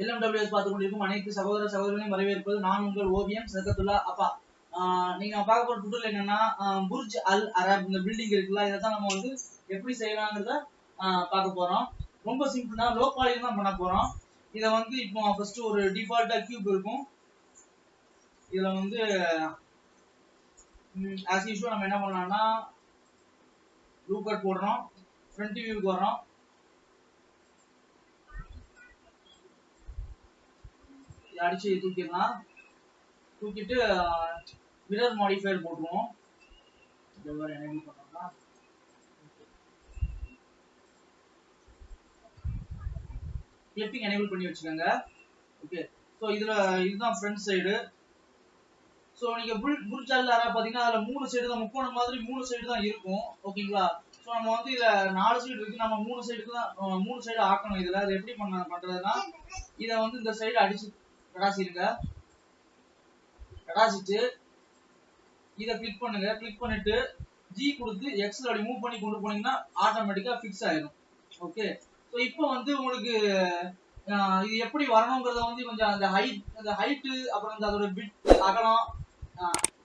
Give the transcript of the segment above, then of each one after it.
LMWS பார்த்து கொண்டிருக்கும் அனைத்து சகோதர சகோதரர்களையும் வரவேற்பது நான் உங்கள் ஓவியம் சதகத்துல்லா அப்பா. நீங்க பார்க்க போற டுட்டோரியல் என்னன்னா, புர்ஜ் அல் அரப் இந்த பில்டிங் இருக்குல்ல, இதை தான் நம்ம வந்து எப்படி செய்யலாங்கிறத பார்க்க போறோம். ரொம்ப சிம்பிள் தான், லோ குவாலிட்டி தான் பண்ண போறோம். இதை வந்து இப்போ ஃபர்ஸ்ட் ஒரு டிஃபால்ட்டா கியூப் இருக்கும். இதுல வந்து ஆஸ் யூஷுவல் நம்ம என்ன பண்ணலாம்னா லூப் கட் போடுறோம், ஃப்ரண்ட் வியூக்கு வரோம், அடிச்சு தூக்கிடலாம். தூக்கிட்டு மிரர் மாடிஃபையர் போட்டுருவோம். எனேபிள் பண்ணோம்னா கிளிப்பிங் எனேபிள் பண்ணி வச்சுக்கோங்க. ஓகே, ஸோ இதுதான் ஃப்ரண்ட் சைடு. ஸோ நீங்க புர்ஜ் அல் அரப் பார்த்தீங்கன்னா அதில் 3 சைடு தான், முக்கோணம் மாதிரி 3 சைடு தான் இருக்கும். ஓகேங்களா? ஸோ நம்ம வந்து இதில் 4 சைடு இருக்கு, நம்ம 3 சைடுக்கு தான் 3 சைடு ஆக்கணும். இதில் அது எப்படி பண்றதுன்னா, இதை வந்து இந்த சைடு அடிச்சு கடாசிடுங்க. கடாசிட்டு இதை கிளிக் பண்ணுங்க. கிளிக் பண்ணிட்டு ஜி கொடுத்து எக்ஸ்ல அப்படி மூவ் பண்ணி கொண்டு போனீங்கன்னா ஆட்டோமேட்டிக்கா ஃபிக்ஸ் ஆயிடும். ஓகே, ஸோ இப்போ வந்து உங்களுக்கு இது எப்படி வரணுங்கிறத வந்து கொஞ்சம் அந்த ஹைட்டு அப்புறம் அதோட பிட் அகலம்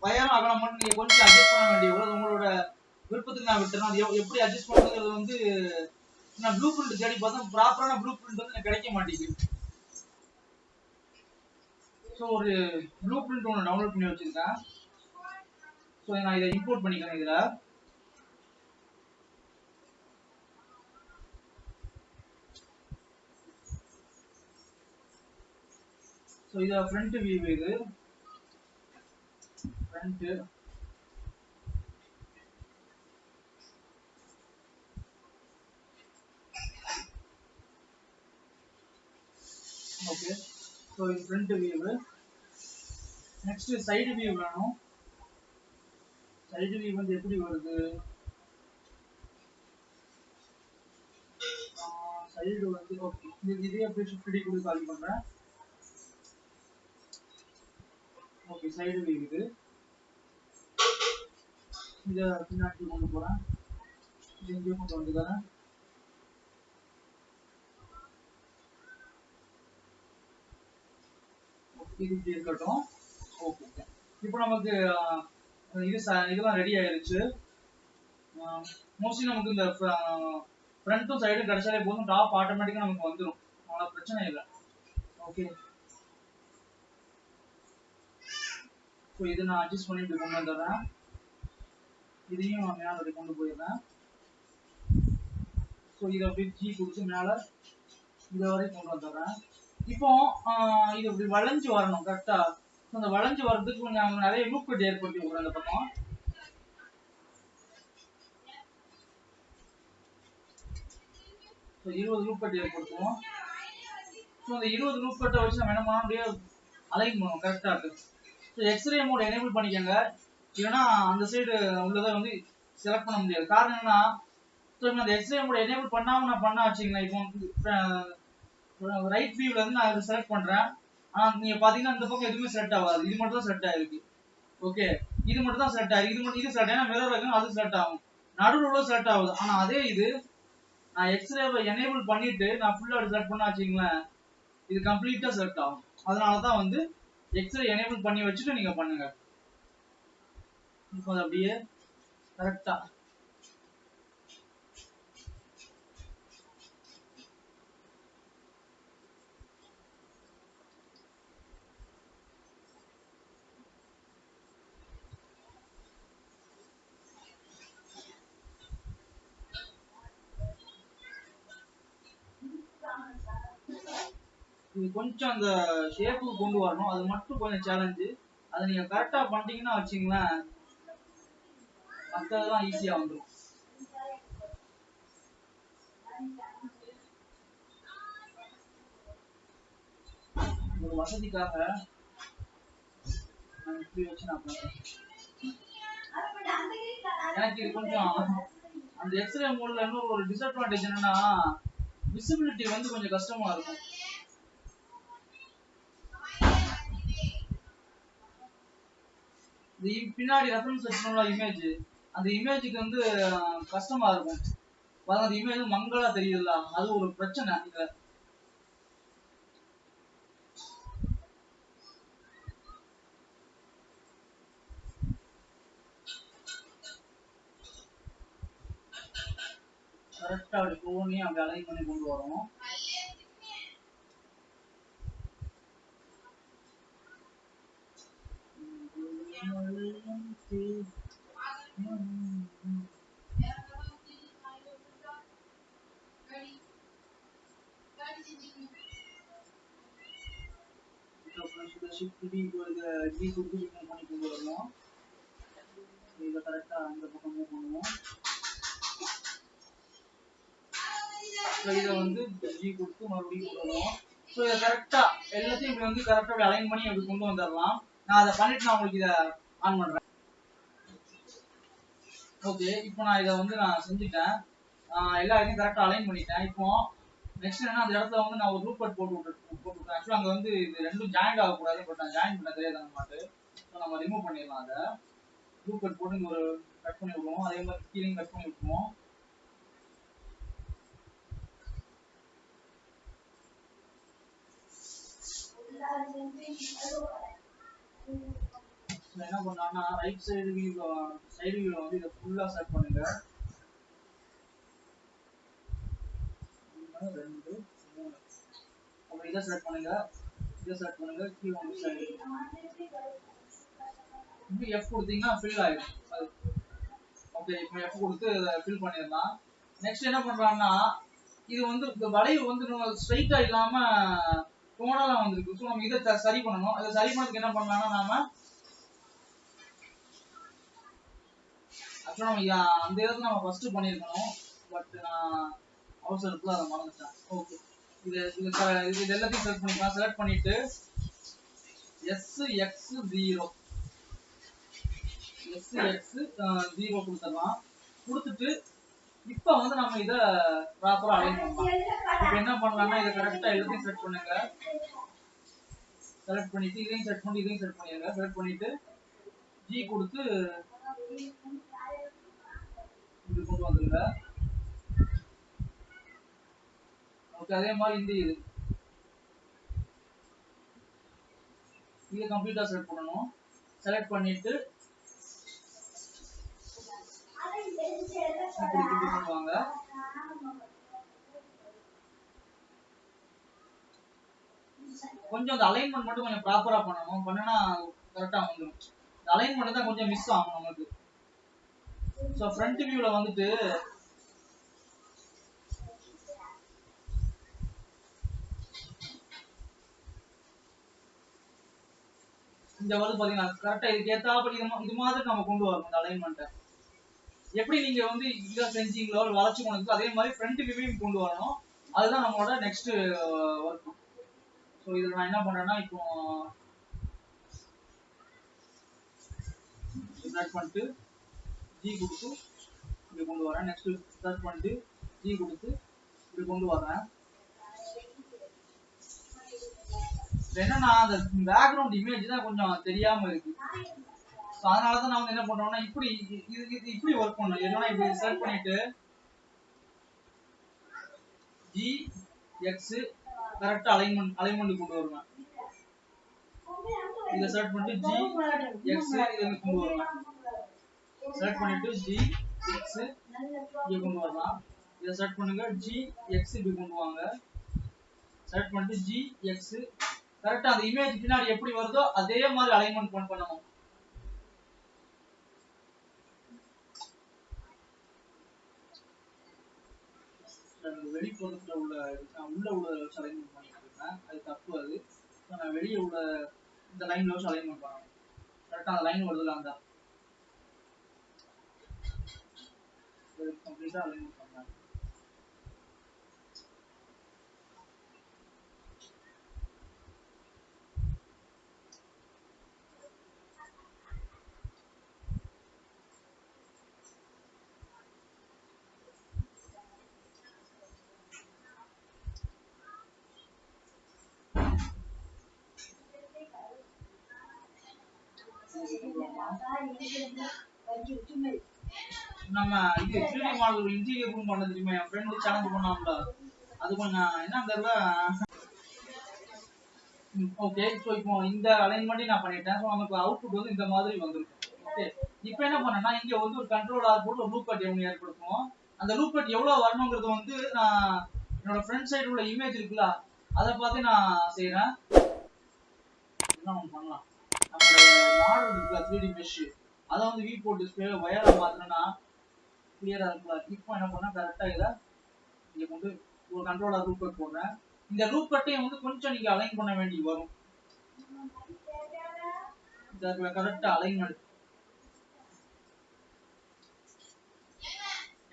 வயரம் அகலம் மட்டும் நீங்க கொஞ்சம் அட்ஜஸ்ட் பண்ண வேண்டிய உங்களோட விருப்பத்துக்கு நான் விட்டுறேன். அது எப்படி அட்ஜஸ்ட் பண்ணுங்கிறது வந்து நான் ப்ளூ பிரிண்ட் தேடி பார்த்தா ப்ராப்பரான ப்ளூ பிரிண்ட் வந்து எனக்கு கிடைக்க மாட்டேங்குது. ஸோ ஒரு ப்ளூ பிரிண்ட் ஒன்று டவுன்லோட் பண்ணி வச்சிருக்கேன். ஸோ நான் இதை இம்போர்ட் பண்ணிக்கிறேன். இதுல ஸோ இதை ஃப்ரண்ட் வியூ, இது ஃப்ரண்ட். ஓகே, ஸோ இது front view. Next side view வேணும். சைடு வியூ வந்து எப்படி வருது? சைடு வந்து ஓகே, இதே அப்படியே ஷிஃப்ட் டி கொடுத்து காலி பண்றேன். ஓகே, சைடு வியூ இது. இதை பின்னாடி கொண்டு போறேன், இது இங்கே கொண்டு வந்துக்கிறேன். இது இப்படி இருக்கட்டும். ஓகே, இப்போ நமக்கு இதெல்லாம் ரெடி ஆயிருச்சு. மோஸ்ட்லி நமக்கு இந்த ஃப்ரண்ட்டும் சைடும் கிடைச்சாலே போதும், டாப் ஆட்டோமேட்டிக்கா நமக்கு வந்துடும், அவ்வளோ பிரச்சனை இல்லை. ஓகே, ஸோ இதை நான் அட்ஜஸ்ட் பண்ணி இப்படி கொண்டு வந்துடுறேன். இதையும் நான் மேலே அப்படி கொண்டு போயிடுறேன். ஸோ இதை அப்படி ஜி கொடுத்து மேலே இதை வரைக்கும் கொண்டு வந்துடுறேன். இப்போ இது இப்படி வளைஞ்சு வரணும் கரெக்டா. அந்த வளைஞ்சு வர்றதுக்கு கொஞ்சம் நிறைய லூப் கட் ஏற்படுத்தி விடுறோம். அந்த பக்கம் 20 லூப் கட் ஏற்படுத்துவோம். ஸோ அந்த 20 லூப் கட்டை வச்சு நம்ம என்ன பண்ண முடியாது, அலைன் பண்ணுவோம் கரெக்டா இருக்கு. ஸோ எக்ஸ்ரே மோட் எனேபிள் பண்ணிக்கோங்க, இல்லைன்னா அந்த சைடு உள்ளதை வந்து செலக்ட் பண்ண முடியாது. காரணம் என்னன்னா, ஸோ அந்த எக்ஸ்ரே மோட் எனேபிள் பண்ணாமல் நான் பண்ண வச்சுக்கங்களேன். இப்போ ரைட் வியூல இருந்து நான் இதை செலக்ட் பண்றேன், ஆனா நீங்க பாத்தீங்கன்னா இந்த பக்கம் எதுவுமே செலக்ட் ஆகாது, இது மட்டும் தான் செலக்ட் ஆயிருக்கு. ஓகே, இது மட்டும் தான் செலக்ட் ஆயிருக்கு, இது செலக்ட் ஆகும், மிரர் வைக்கணும் அது செலக்ட் ஆகும், நடுவில் உள்ள செலக்ட் ஆகுது. ஆனா அதே இது நான் எக்ஸ்ரேவை எனேபிள் பண்ணிட்டு நான் ஃபுல்லா செலக்ட் பண்ண வச்சுங்களேன், இது கம்ப்ளீட்டா செலக்ட் ஆகும். அதனாலதான் வந்து எக்ஸ்ரே எனேபிள் பண்ணி வச்சுட்டு நீங்க பண்ணுங்க. இப்போ அப்படியே கரெக்டா இது கொஞ்சம் அந்த ஷேப்புக்கு கொண்டு வரணும், அது மட்டும் கொஞ்சம் சேலஞ்சு. அதை நீங்க கரெக்டா பண்ணிட்டீங்கன்னா வச்சுங்களேன், மற்றதெல்லாம் ஈஸியா வந்துடும். ஒரு வசதிக்காக நான் இப்படி வச்சு நான் பண்றேன். எனக்கு இது கொஞ்சம் அந்த எக்ஸ்ரே மோட்ல இன்னொரு ஒரு டிஸ்அட்வான்டேஜ் என்னன்னா, விசிபிலிட்டி வந்து கொஞ்சம் கஷ்டமா இருக்கும். பின்னாடி ரெஃபரன்ஸ் வச்சோம்ல இமேஜ், அந்த இமேஜுக்கு வந்து கஷ்டமா இருக்கும். அந்த இமேஜ் மங்களா தெரியுதுல்ல, அது ஒரு பிரச்சனை. இதுல கரெக்டா அப்படி கோனி அப்படி அலைன் பண்ணி கொண்டு வரோம். ஷிஃப்ட் டி டி கொடுத்து மூவ் பண்ணி கொண்டு வரணும். இதை கரெக்டா அந்த பக்கம் மூவ் பண்ணுவோம். இதை வந்து ஜி கொடுத்து மறுபடியும் கொண்டு வருவோம். ஸோ இதை கரெக்டா எல்லாத்தையும் இப்படி வந்து கரெக்டா அப்படி அலைன் பண்ணி அப்படி கொண்டு வந்துடலாம். நான் அதை பண்ணிட்டு நான் உங்களுக்கு இதை ஆன் பண்றேன். ஓகே, இப்போ நான் இதை வந்து நான் செஞ்சுட்டேன். எல்லா இதையும் கரெக்டா அலைன் பண்ணிட்டேன். இப்போ நெக்ஸ்ட் என்ன, அந்த இடத்துல வந்து நான் ஒரு லூப் கட் போட்டுவிட்டேன். ஆக்சுவலாக அங்கே வந்து இது ரெண்டும் ஜாயிண்ட் ஆகக்கூடாது, பட் நான் ஜாயின் பண்ண தெரியாது அந்த மாட்டு. ஸோ நம்ம ரிமூவ் பண்ணிடலாம். அதை லூப் கட் போட்டு இங்கே ஒரு கட் பண்ணி விடுவோம். அதே மாதிரி கீழே கட் பண்ணி விட்டுருவோம். என்ன பண்ணாங்கன்னா ரைட் சைடு வியூல வந்து இதை ஃபுல்லா செட் பண்ணுங்க. 1 2 3 அப்படி இதை செட் பண்ணுங்க. இதை செட் பண்ணுங்க. கீழே வந்து சைடு இப்படி F கொடுத்தீங்கன்னா ஃபில் ஆயிடும். ஓகே, இப்போ F கொடுத்து ஃபில் பண்ணிடலாம். நெக்ஸ்ட் என்ன பண்றாங்கன்னா, இது வந்து இந்த வளைவு வந்து ஸ்ட்ரைட்டா இல்லாம கோணலா வந்திருக்கு. ஸோ நம்ம இதை சரி பண்ணணும். அதை சரி பண்ணதுக்கு என்ன பண்ணலாம்னா, நாம ஆக்சுவலா நம்ம அந்த இடத்துல நம்ம ஃபர்ஸ்ட் பண்ணியிருக்கணும், பட் நான் அவசரத்துல அதை மறந்துட்டேன். ஓகே, இது எல்லாத்தையும் செலக்ட் பண்ணிக்கலாம். செலக்ட் பண்ணிட்டு SX0 கொடுத்துடலாம். கொடுத்துட்டு இப்போ வந்து நம்ம இதை ப்ராப்பரா அலைன் பண்ணலாம். இப்போ என்ன பண்ணலாம்னா, இதை கரெக்டா எல்லாத்தையும் செட் பண்ணுங்க. செலக்ட் பண்ணிட்டு இதையும் செட் பண்ணி இதையும் செட் பண்ணிடுங்க. செலக்ட் பண்ணிட்டு G கொடுத்து இப்படி கொண்டு வந்துருங்க. ஓகே, அதே மாதிரி இந்த இது கம்ப்ளீட்டா செலக்ட் பண்ணணும். செலக்ட் பண்ணிட்டு இப்படி கொண்டு வாங்க. கொஞ்சம் அந்த அலைன்மெண்ட் மட்டும் கொஞ்சம் ப்ராப்பரா பண்ணணும். பண்ணனா கரெக்டா வந்துடும். இந்த அலைன்மெண்ட் தான் கொஞ்சம் மிஸ் ஆகும் நமக்கு. ஸோ ஃப்ரண்ட் வியூல வந்துட்டு இந்த வந்து பாத்தீங்கன்னா கரெக்டா இதுக்கு ஏத்தாப்படி இது மாதிரி நம்ம கொண்டு வரணும். இந்த அலைன்மெண்ட்டை எப்படி நீங்க வந்து இதை செஞ்சீங்களோ வளைச்சு கொண்டு அதே மாதிரி ஃப்ரண்ட் வியூவையும் கொண்டு வரணும். அதுதான் நம்மளோட நெக்ஸ்ட் ஒர்க். ஸோ இதில் நான் என்ன பண்றேன்னா, இப்போ செலக்ட் பண்ணிட்டு G கொடுத்து இப்படி கொண்டு வரேன். நெக்ஸ்ட் செலக்ட் பண்ணிட்டு G கொடுத்து இப்படி கொண்டு வரேன். என்னன்னா அந்த பேக்ரவுண்ட் இமேஜ் தான் கொஞ்சம் தெரியாம இருக்கு. அதனாலதான் நான் வந்து என்ன பண்றோம்னா, இப்படி இப்படி ஒர்க் பண்ணணும். என்னன்னா இப்படி செலக்ட் பண்ணிட்டு GX கரெக்டா அலைன்மெண்ட் கொண்டு வருவேன். இதை செலக்ட் பண்ணிட்டு GX இதை கொண்டு வருவேன். செலக்ட் பண்ணிட்டு GX இங்க கொண்டு வரலாம். இதை செலக்ட் பண்ணுங்க. GX இப்படி கொண்டு வாங்க. செலக்ட் பண்ணிட்டு GX கரெக்டா அந்த இமேஜ் பின்னாடி எப்படி வருதோ அதே மாதிரி அலைன்மெண்ட் பண்ணணும். வெளிப்புறத்துல உள்ள உள்ள வச்சு அலைன்மெண்ட் பண்ணிட்டு இருக்கேன். அது தப்பு. அது நான் வெளியே உள்ள இந்த லைன்ல வச்சு அலைன்மெண்ட் பண்ணணும். கரெக்டா அந்த லைன் வருதுல அந்த கம்ப்ளீட்டா அலைன்மெண்ட் பண்ணேன். நம்ம இது 3D மாடல் இன்டீரியர் ரூம் பண்ண தெரியுமா? என் ஃப்ரெண்ட் சேலஞ்ச் பண்ணாம்ல, அது கொஞ்சம் என்ன தெரியல. ஓகே, ஸோ இப்போ இந்த அலைன்மெண்ட் நான் பண்ணிட்டேன். ஸோ நமக்கு அவுட்புட் வந்து இந்த மாதிரி வந்திருக்கும். ஓகே, இப்போ என்ன பண்ணேன்னா, இங்க வந்து ஒரு கண்ட்ரோல் ஆர் போட்டு ஒரு லூப் கட் ஒன்று ஏற்படுத்துவோம். அந்த லூப் கட் எவ்வளவு வரணுங்கிறது வந்து நான் என்னோட ஃப்ரண்ட் சைடு உள்ள இமேஜ் இருக்குல்ல அதை பார்த்து நான் செய்யறேன். என்ன ஒன்று பண்ணலாம், நம்மளோட மாடல் இருக்குல்ல 3D மெஷ் அதை வந்து வியூ போர்ட் டிஸ்பிளேல வயரா மாத்தினா கிளியரா இருக்குல்ல. இப்போ என்ன பண்ணா கரெக்டா இதை இங்க கொண்டு ஒரு கண்ட்ரோலர் லூப் கட் போடுறேன். இந்த லூப் கட்டையும் வந்து கொஞ்சம் நீங்க அலைன் பண்ண வேண்டி வரும். கரெக்டா அலைன்மெண்ட்,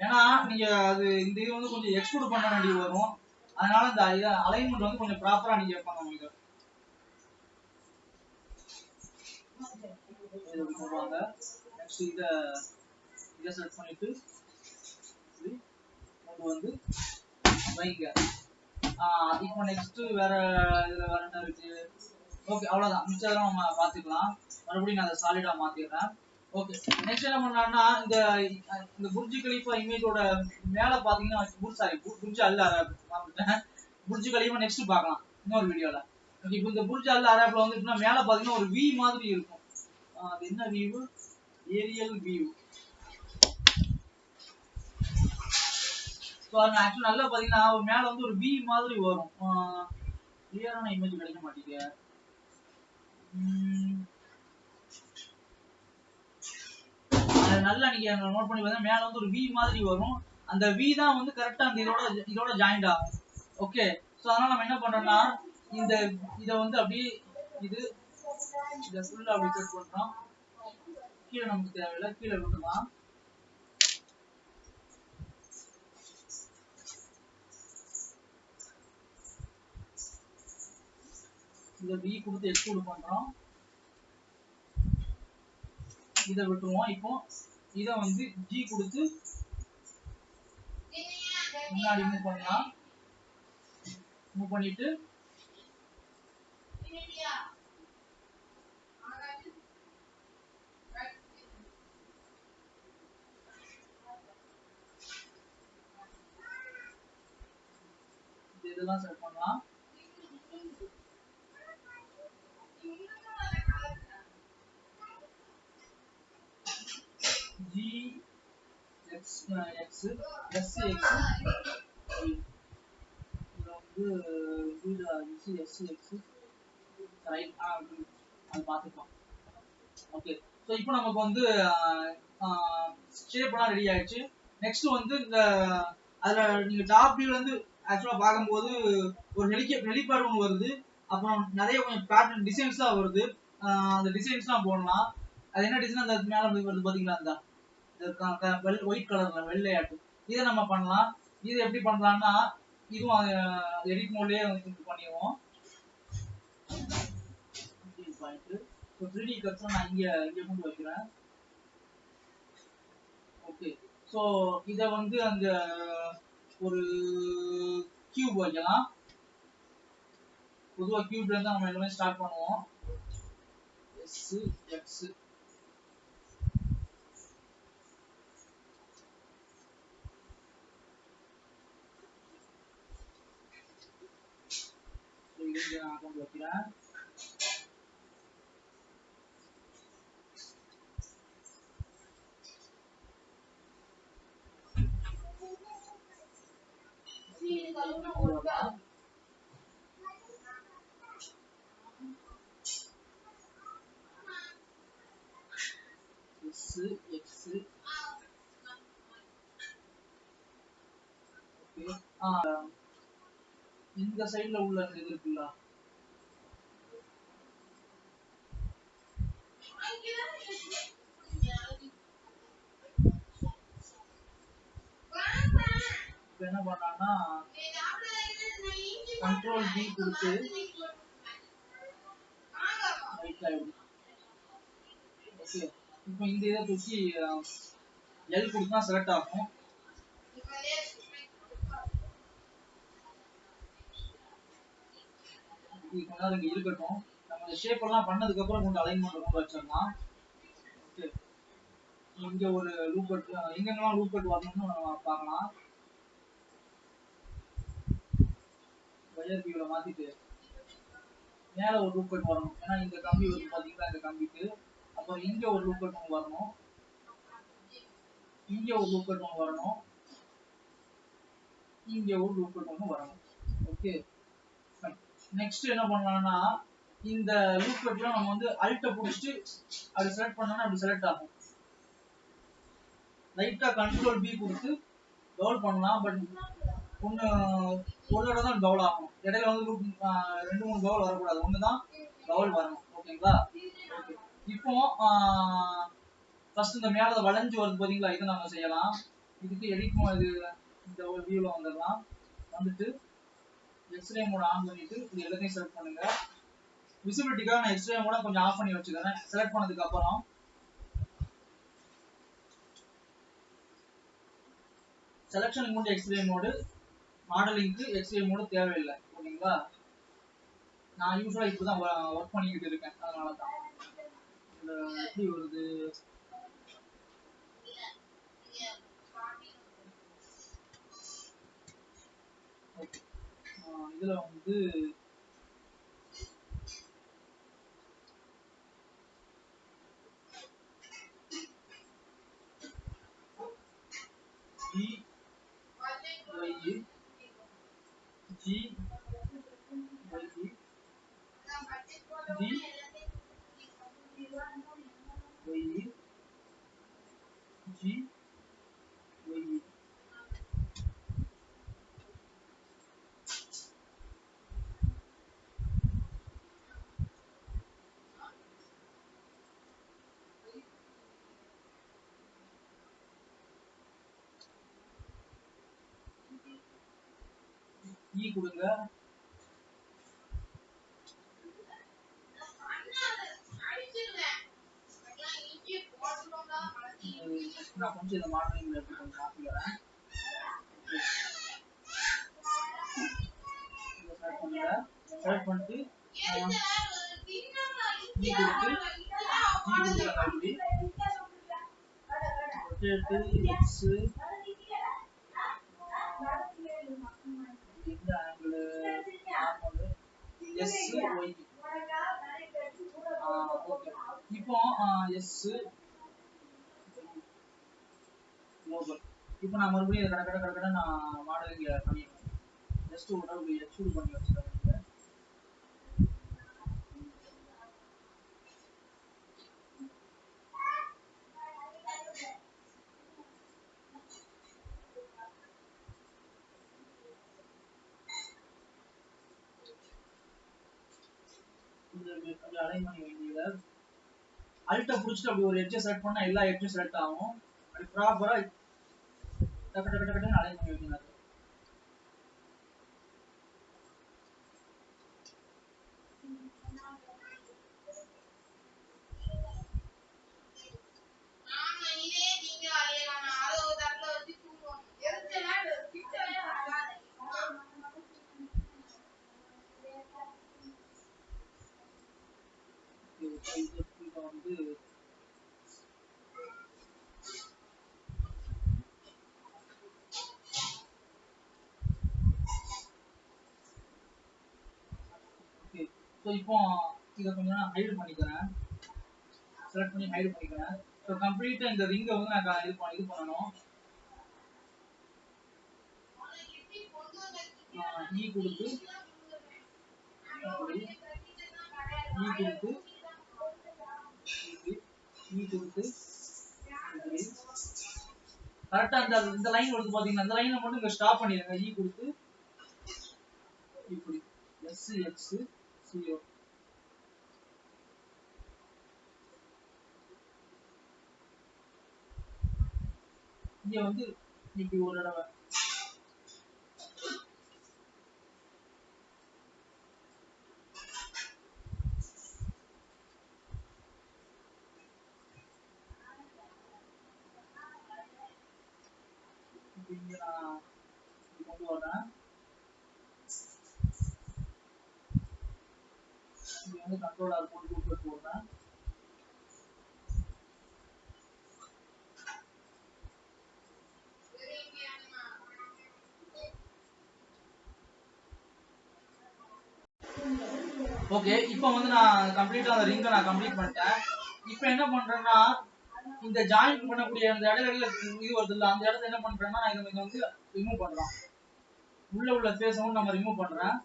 ஏன்னா நீங்க அது இந்த இது வந்து கொஞ்சம் எக்ஸ்க்ளூட் பண்ண வேண்டி வரும். அதனால இந்த அலைன்மெண்ட் வந்து கொஞ்சம் ப்ராப்பரா நீங்க பண்ணணும். இதை போடுவாங்க. நெக்ஸ்ட் இதை செலக்ட் பண்ணிட்டு கொண்டு வந்து வைங்க. இப்போ நெக்ஸ்ட் வேற இதுல வேற என்ன இருக்கு? ஓகே, அவ்வளவுதான். மிச்சம் நம்ம பாத்துக்கலாம். மறுபடியும் நான் அதை சாலிடா மாத்திடுறேன். ஓகே, நெக்ஸ்ட் என்ன பண்ணலாம்னா இந்த புர்ஜ் கலீஃபா இமேஜோட மேல பாத்தீங்கன்னா புர்ஜ் அல் அரப் புர்ஜ் கலீஃபா நெக்ஸ்ட் பார்க்கலாம் இன்னொரு வீடியோல. ஓகே, இப்போ இந்த புர்ஜ் அல் அரப்ல வந்து மேல பாத்தீங்கன்னா ஒரு வி மாதிரி இருக்கும். அது என்ன வியூ? Ariel view. ஸோ அது ஆக்சுவலி நல்லா பாத்தீங்கன்னா மேல வந்து ஒரு வி மாதிரி வரும். கிளியரான இமேஜ் கிடைக்க மாட்டேங்குது. நல்லா நீங்க நோட் பண்ணி பார்த்தா மேல வந்து ஒரு வி மாதிரி வரும். அந்த வி தான் வந்து கரெக்டா அந்த இதோட ஜாயிண்ட் ஆகும். ஓகே, சோ அதனால நம்ம என்ன பண்றோம்னா இத வந்து அப்படியே இத ஃபுல்லா அப்படி கட் பண்றோம். கீழே நமக்கு தேவையில்லை, கீழே விட்டுலாம். இத வி கொடுத்து எக்ஸ்ட்ரூட் பண்றோம். இதை விட்டுருவோம். இப்போ இதை வந்து ஜி கொடுத்து முன்னாடி மூவ் பண்ணலாம். மூவ் பண்ணிட்டு இதெல்லாம் செட் பண்ணலாம். G X X S X அது பார்த்துக்கலாம். ஓகே, ஸோ இப்போ நமக்கு வந்து ஷேப்லாம் ரெடி ஆயிடுச்சு. நெக்ஸ்ட் வந்து இந்த அதில் நீங்கள் டாப் வியூல இருந்து ஆக்சுவலாக பார்க்கும்போது ஒரு ஹெலிபேட் ஒன்று வருது. அப்புறம் நிறைய கொஞ்சம் பேட்டர்ன் டிசைன்ஸ்லாம் வருது. அந்த டிசைன்ஸ்லாம் போடலாம். அது என்ன டிசைன் அந்த மேலே வருது பார்த்தீங்களா? அந்த ஒயிட் கலர்ல வெள்ளையாட்டு இதை நம்ம பண்ணலாம். இது எப்படி பண்ணலாம்னா இதுவும் எடிட் மோட்லயே பண்ணிடுவோம். 3D கர்சர் நான் இங்க கொண்டு வைக்கிறேன். ஓகே, சோ இத வந்து அந்த ஒரு கியூப் வைக்கலாம். பொதுவா கியூப்ல இருந்து நம்ம எல்லாமே ஸ்டார்ட் பண்ணுவோம். எஸ் எக்ஸ் இங்க நான் கொண்டு வைக்கிறேன். இந்த சைடுல உள்ள இது இருக்குல்ல, என்ன பண்ணான்னா கண்ட்ரோல் பி கொடுத்து ஓகே, இப்போ இந்த இதை தூக்கி எல் கொடுத்தா செலக்ட் ஆகும். இது கொஞ்ச நேரம் இங்க இருக்கட்டும். நம்ம ஷேப் எல்லாம் பண்ணதுக்கு அப்புறம் கொஞ்சம் அலைன்மெண்ட் கொண்டு வச்சிடலாம். ஓகே, இங்க ஒரு லூப் கட் எங்கெங்கெல்லாம் லூப் கட் வரணும்னு நம்ம பார்க்கலாம். வயர் வியூல மாத்திட்டு மேல ஒரு லூப் கட் வரணும். ஏன்னா இந்த கம்பி வந்து பாத்தீங்கன்னா இந்த கம்பிக்கு அப்புறம் இங்க ஒரு லூப் கட் வரணும், இங்க ஒரு லூப் கட் வரணும். இங்க ஒரு லூப் கட் ஒன்று வரணும். ஓகே, நெக்ஸ்ட் என்ன பண்ணலாம்னா இந்த லூப் கட்ல நம்ம வந்து அல்ட்ட பிடிச்சிட்டு அப்படி செலக்ட் பண்ணோம்னா அப்படி செலக்ட் ஆகும். லைட்டா கண்ட்ரோல் பி கொடுத்து டவுல் பண்ணலாம். பட் ஒன்று ஒரு தடவை தான் டவுல் ஆகும். இடையில வந்து லூப் 2-3 டவுல் வரக்கூடாது. ஒன்று தான் டவுல் வரணும். ஓகேங்களா? ஓகே, இப்போ ஃபர்ஸ்ட் இந்த மேலே வளைஞ்சு வருது பார்த்தீங்களா, இதை நம்ம செய்யலாம். இதுக்கு எடிட் இது இந்த ஒரு வியூவில் வந்துடலாம். வந்துட்டு எக்ஸ்ரே மோட் ஆன் பண்ணிட்டு இது எல்லாத்தையும் செலக்ட் பண்ணுங்க. விசிபிலிட்டிக்காக நான் எக்ஸ்ரே மோட கொஞ்சம் ஆஃப் பண்ணி வச்சுக்கிறேன். செலக்ட் பண்ணதுக்கு அப்புறம் செலக்ஷனுக்கு மட்டும் எக்ஸ்ரே மோடு, மாடலிங்க்கு எக்ஸ்ரே மோடு தேவையில்லை. ஓகேங்களா? நான் யூஸ்வலாக இப்போ தான் ஒர்க் பண்ணிக்கிட்டு இருக்கேன். அதனால தான் எப்படி வருது. இதுல வந்து கொடுங்க. நான் கொஞ்சம் இந்த மாடலிங் கொஞ்சம் மாத்திக்கிறேன். செலக்ட் பண்ணிட்டு எக்ஸ் இந்த angle normal S Y. Okay, இப்போ எஸ் குளோபல். இப்போ நான் மறுபடியும் இதை கடை நான் மாடலிங்ல பண்ணிடுவேன். ஜஸ்ட் ஒரு தடவை எக்ஸ்ட்ரூட் பண்ணி வச்சுக்கிறேன். அலைன் பண்ணி வேண்டியது அல்ட்ட புடிச்சிட்டு அப்படி ஒரு எட்ஜை செலக்ட் பண்ணா எல்லா எட்ஜும் செலக்ட் ஆகும். அப்படி ப்ராப்பரா டக்கு டக்கு டக்குன்னு அலைன் பண்ணி வைக்கணும். வந்து இப்போ இதை கொஞ்சம் ஹைட் பண்ணிக்கிறேன். செலக்ட் பண்ணி ஹைட் பண்ணிக்கிறேன். ஸோ கம்ப்ளீட்டா இந்த ரிங்கை வந்து நான் இது பண்ணணும். ஈ கொடுத்து கரெக்டா இந்த லைன் வந்து பாத்தீங்கன்னா அந்த லைனை மட்டும் இங்க ஸ்டாப் பண்ணிடுங்க. ஈ கொடுத்து இப்படி எஸ் எக்ஸ் சிஓ இங்க வந்து இப்படி ஒரு தடவை இங்க நான் கொண்டு வரேன். இங்க வந்து கண்ட்ரோல் ஆர் போட்டு போடுறேன். ஓகே, இப்போ வந்து நான் கம்ப்ளீட்டா அந்த ரிங்கை நான் கம்ப்ளீட் பண்ணிட்டேன். இப்போ என்ன பண்றேன்னா இந்த ஜாயின் பண்ணக்கூடிய அந்த இடையில இது வருது இல்ல, அந்த இடத்துல என்ன பண்றேன்னா இதை வந்து ரிமூவ் பண்றோம். உள்ள ஃபேஸை வந்து நம்ம ரிமூவ் பண்றேன்.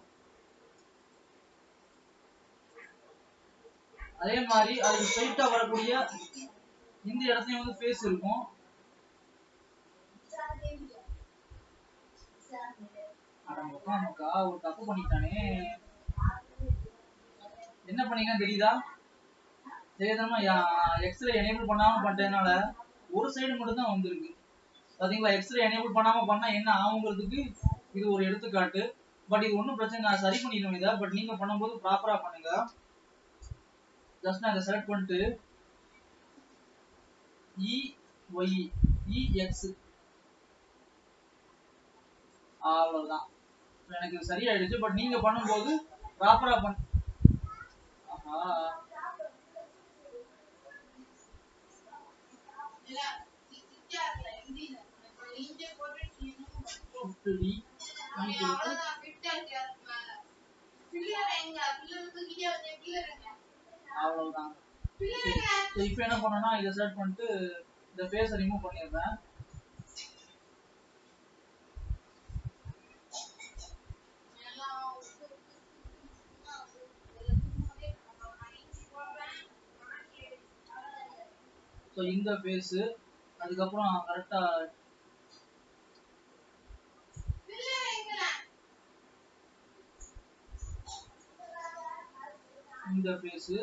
அதே மாதிரி அதுக்கு ஸ்ட்ரைட்டா வரக்கூடிய இந்த இடத்துலயும் வந்து ஃபேஸ் இருக்கும். நமக்கா ஒரு தப்பு பண்ணிட்டானே. என்ன பண்ணீங்கன்னு தெரியுதா? தெரியாதமா எக்ஸ்ரே எனேபிள் பண்ணாம பண்ணிட்டதுனால ஒரு சைடு மட்டும் தான் வந்திருக்கு. பாத்தீங்களா? எக்ஸ்ரே எனேபிள் பண்ணாம பண்ணா என்ன ஆகுங்கிறதுக்கு இது ஒரு எடுத்துக்காட்டு. பட் இது ஒன்றும் பிரச்சனை, நான் சரி பண்ணிடுவேன் இதை. பட் நீங்க பண்ணும்போது ப்ராப்பரா பண்ணுங்க. ஜஸ்ட் நான் இதை செலக்ட் பண்ணிட்டு EX அவ்வளவுதான். எனக்கு சரியாயிடுச்சு. பட் நீங்க பண்ணும்போது ப்ராப்பரா பண்ண. அவ்வளவுதான். இப்ப என்ன பண்ணனா, இதை செலக்ட் பண்ணிட்டு இந்த ஃபேஸை ரிமூவ் பண்ணிடுறேன். ஸோ இந்த ஃபேஸு அதுக்கப்புறம் கரெக்டா இந்த ஃபேஸு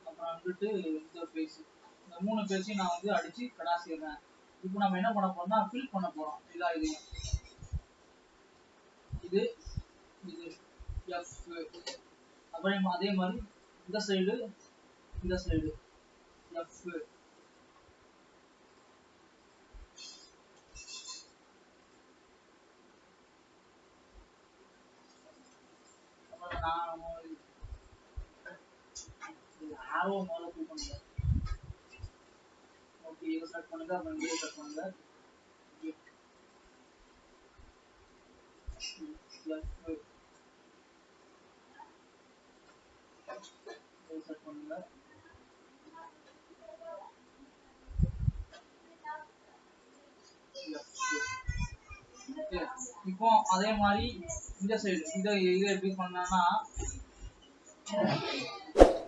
அப்புறம் வந்துட்டு இந்த ஃபேஸு, இந்த 3 ஃபேஸையும் நான் வந்து அடிச்சு கடாசிடுறேன். இப்போ நம்ம என்ன பண்ண போறோம்னா ஃபில் பண்ண போறோம். இதா இதையும் இது இது எஃப். அப்புறம் அதே மாதிரி இந்த சைடு எஃப். அப்புறம் நான் ஆரோ மேல தூக்கணுங்க. ஓகே, இதை செலக்ட் பண்ணுங்க. அப்புறம் இதை செலக்ட் பண்ணுங்க. செலக்ட் பண்ணுங்க. இப்போ அதே மாதிரி இந்த சைடு இதை எப்படி பண்ணனா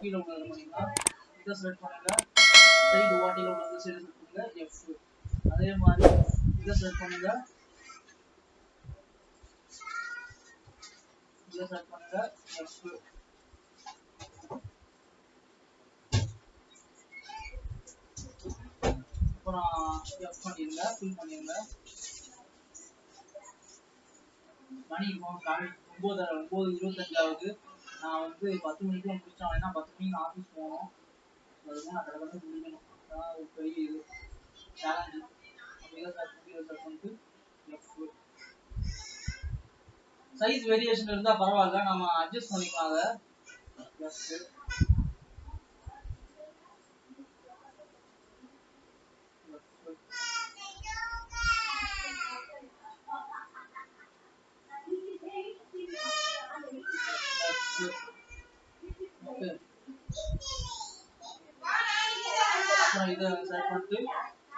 கீழே உள்ளது பண்ணீங்கன்னா இதை செலக்ட் பண்ணுங்க. சைடு வாட்டில உள்ள சைடு செலக்ட் பண்ணுங்க எஃப். அதே மாதிரி இதை செலக்ட் பண்ணுங்க. இதை செலக்ட் பண்ணுங்க எஃப். அப்புறம் எஃப் பண்ணிருங்க, ஃபில் பண்ணிருங்க. மணி இப்போ 9:25 ஆகுது. நான் வந்து 10 மணிக்கு முடிச்சேன். ஏன்னா 10 மணிக்கு நான் ஆஃபீஸ் போகணும். அதுதான் நான் கடை முடிக்கணும். அதான் ஒரு பெரிய இது சேலஞ்சு. சைஸ் வேரியேஷன் இருந்தா பரவாயில்ல, நம்ம அட்ஜஸ்ட் பண்ணிக்கலாம். அதை இதை செலக்ட் பண்ணிட்டு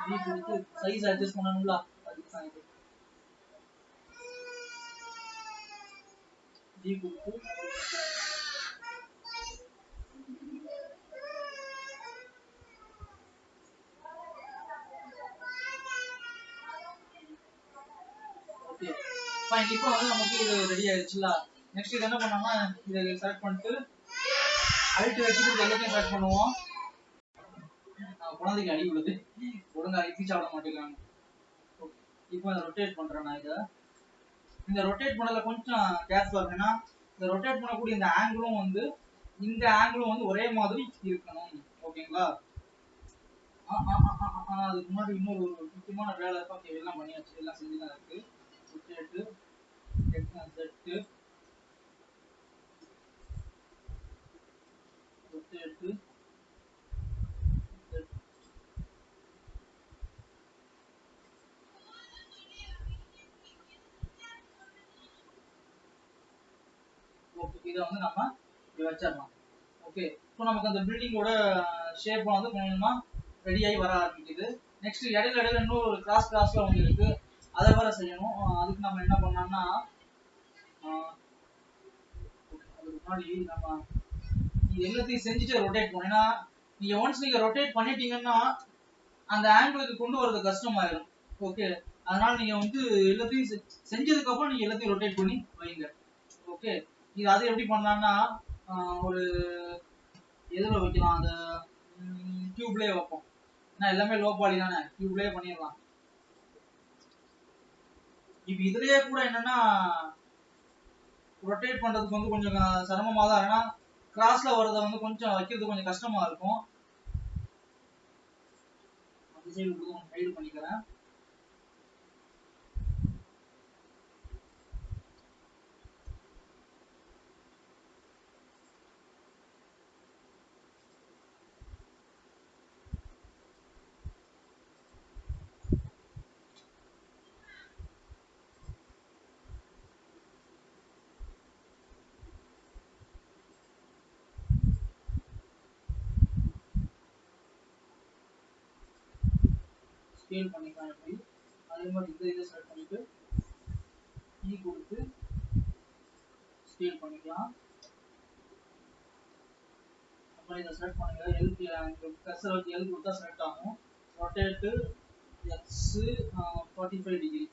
டி கொடுத்து சைஸ் அட்ஜஸ்ட் பண்ணணும்ல, அதுக்கு தான் இது டி கொடுத்து ஓகே ஃபைன். இப்போ வந்து நமக்கு இது ரெடி ஆயிடுச்சுல. நெக்ஸ்ட் இது என்ன பண்ணோம்னா இதை செலக்ட் பண்ணிட்டு அல்ட் வச்சுட்டு எல்லாத்தையும் செலக்ட் பண்ணுவோம். குழந்தைக்கு அடி விடுது, ஒழுங்கா இட்லி சாப்பிட மாட்டேங்கிறாங்க. இப்போ அதை ரொட்டேட் பண்றேன். நான் இதை இந்த ரொட்டேட் பண்ணல கொஞ்சம் கேர்ஃபுல்லா இருக்குன்னா இந்த ரொட்டேட் பண்ணக்கூடிய இந்த ஆங்கிளும் வந்து இந்த ஆங்கிளும் வந்து ஒரே மாதிரி இருக்கணும். ஓகேங்களா? அதுக்கு முன்னாடி இன்னொரு ஒரு முக்கியமான வேலை இருக்கு. எல்லாம் பண்ணியாச்சு, எல்லாம் செஞ்சுதான் இருக்கு. ரொட்டேட்டு செட்டு ரொட்டேட்டு இதை வந்து நம்ம இப்படி வச்சிடலாம். ஓகே, ஸோ நமக்கு அந்த பில்டிங்கோட ஷேப் வந்து கொஞ்சமா ரெடி ஆகி வர ஆரம்பிக்குது. நெக்ஸ்ட் இடையில இன்னொரு கிராஸ்ல வந்து இருக்கு. அதை வேற செய்யணும். அதுக்கு நம்ம என்ன பண்ணோம்னா அதுக்கு முன்னாடி நம்ம எல்லாத்தையும் செஞ்சுட்டு ரொட்டேட் பண்ணும். ஏன்னா நீங்க ஒன்ஸ் நீங்க ரொட்டேட் பண்ணிட்டீங்கன்னா அந்த ஆங்கிளுக்கு கொண்டு வரது கஷ்டமாயிடும். ஓகே, அதனால நீங்க வந்து எல்லாத்தையும் செஞ்சதுக்கு அப்புறம் நீங்க எல்லாத்தையும் ரொட்டேட் பண்ணி வைங்க. ஓகே, இது அது எப்படி பண்ணலாம்னா ஒரு எதுல வைக்கலாம், அந்த டியூப்லயே வைப்போம். ஏன்னா எல்லாமே லோ பாலி தானே, டியூப்லயே பண்ணிடலாம். இப்ப இதுலயே கூட என்னன்னா ரொட்டேட் பண்றதுக்கு வந்து கொஞ்சம் சிரமமா தான், ஏன்னா கிராஸ்ல வரத வந்து கொஞ்சம் வைக்கிறது கொஞ்சம் கஷ்டமா இருக்கும். அந்த சைடு கொஞ்சம் கைடு பண்ணிக்கிறேன். ஸ்கேல் பண்ணிக்கலாம். எப்படி அதே மாதிரி இதை செலக்ட் பண்ணிட்டு கீ கொடுத்து ஸ்கேல் பண்ணிக்கலாம். அப்புறம் இதை செலக்ட் பண்ணுங்க. எல்க்கு கர்சர் வச்சு எல் கொடுத்தா செலக்ட் ஆகும். Rotate X 45 degree,